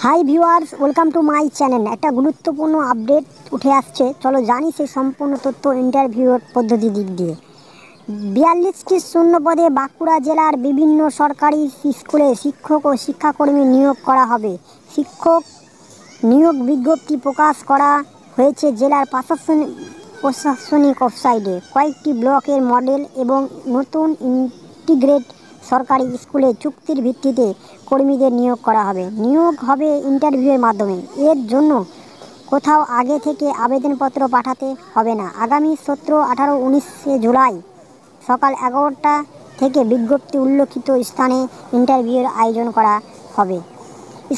Hi viewers, welcome to my channel. একটা গুরুত্বপূর্ণ update উঠে আসছে, চলো জানি সেই সম্পূর্ণ তথ্য ইন্টারভিউর পদ্ধতি দিক দিয়ে। 42টি শূন্য পদে বাঁকুড়া জেলার বিভিন্ন সরকারি স্কুলে শিক্ষক ও শিক্ষাকর্মী নিয়োগ করা হবে। শিক্ষক নিয়োগ বিজ্ঞপ্তি প্রকাশ করা হয়েছে জেলার প্রশাসনিক ওয়েবসাইটে। কয়েকটি ব্লকের মডেল এবং নতুন ইন্টিগ্রেট সরকারি স্কুলে চুক্তির ভিত্তিতে কর্মীদের নিয়োগ করা হবে। নিয়োগ হবে ইন্টারভিউয়ের মাধ্যমে। এর জন্য কোথাও আগে থেকে আবেদনপত্র পাঠাতে হবে না। আগামী 17, 18, 19 জুলাই সকাল 11টা থেকে বিজ্ঞপ্তি উল্লেখিত স্থানে ইন্টারভিউয়ের আয়োজন করা হবে।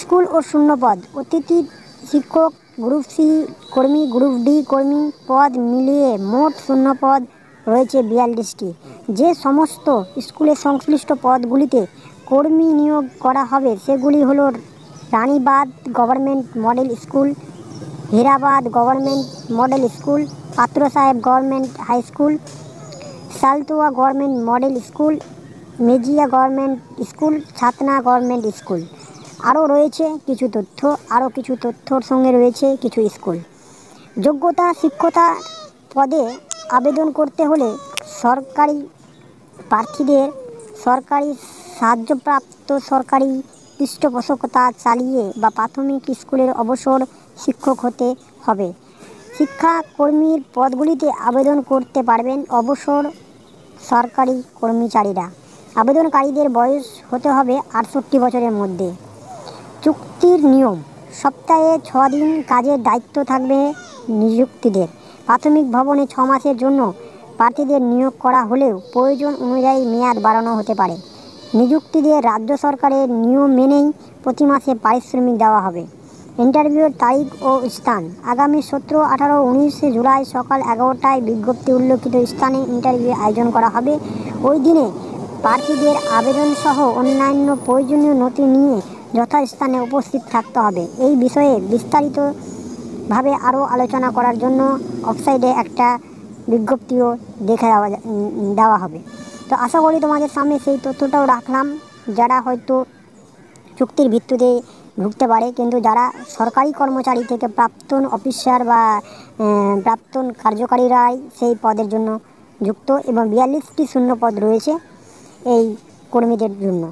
স্কুল ও শূন্যপদ: অতিথি শিক্ষক, গ্রুপ সি কর্মী, গ্রুপ ডি কর্মী পদ মিলিয়ে মোট শূন্যপদ রয়েছে 42টি। যে সমস্ত স্কুলের সংশ্লিষ্ট পদগুলিতে কর্মী নিয়োগ করা হবে সেগুলি হলো Ranibandh government model school, Hirabad government model school, Patrasayer government high school, Saltora government model school, Mejia government school, Chhatna government school. আরও রয়েছে কিছু তথ্যর সঙ্গে রয়েছে কিছু স্কুল। যোগ্যতা: শিক্ষকতা পদে আবেদন করতে হলে সরকারি প্রার্থীদের সরকারি সাহায্যপ্রাপ্ত সরকারি পৃষ্ঠপোষকতা চালিয়ে বা প্রাথমিক স্কুলের অবসর শিক্ষক হতে হবে। শিক্ষাকর্মীর পদগুলিতে আবেদন করতে পারবেন অবসর সরকারি কর্মচারীরা। আবেদনকারীদের বয়স হতে হবে 68 বছরের মধ্যে। চুক্তির নিয়ম: সপ্তাহে 6 দিন কাজের দায়িত্ব থাকবে নিযুক্তদের। প্রাথমিক ভবনে 6 মাসের জন্য প্রার্থীদের নিয়োগ করা হলেও প্রয়োজন অনুযায়ী মেয়াদ বাড়ানো হতে পারে। নিযুক্তিদের রাজ্য সরকারের নিয়ম মেনেই প্রতি মাসে পারিশ্রমিক দেওয়া হবে। ইন্টারভিউয়ের তারিখ ও স্থান: আগামী 17, 18, 19 জুলাই সকাল 11টায় বিজ্ঞপ্তি উল্লেখিত স্থানে ইন্টারভিউ আয়োজন করা হবে। ওই দিনে প্রার্থীদের আবেদনসহ অন্যান্য প্রয়োজনীয় নথি নিয়ে যথাস্থানে উপস্থিত থাকতে হবে। এই বিষয়ে বিস্তারিতভাবে আরও আলোচনা করার জন্য ওয়েবসাইটে একটা বিজ্ঞপ্তিও দেওয়া হবে। তো আশা করি তোমাদের সামনে সেই তথ্যটাও রাখলাম। যারা হয়তো চুক্তির ভিত্তিতে ঢুকতে পারে, কিন্তু যারা সরকারি কর্মচারী থেকে প্রাক্তন অফিসার বা প্রাক্তন কার্যকারীরাই সেই পদের জন্য যুক্ত, এবং 42টি শূন্য পদ রয়েছে এই কর্মীদের জন্য।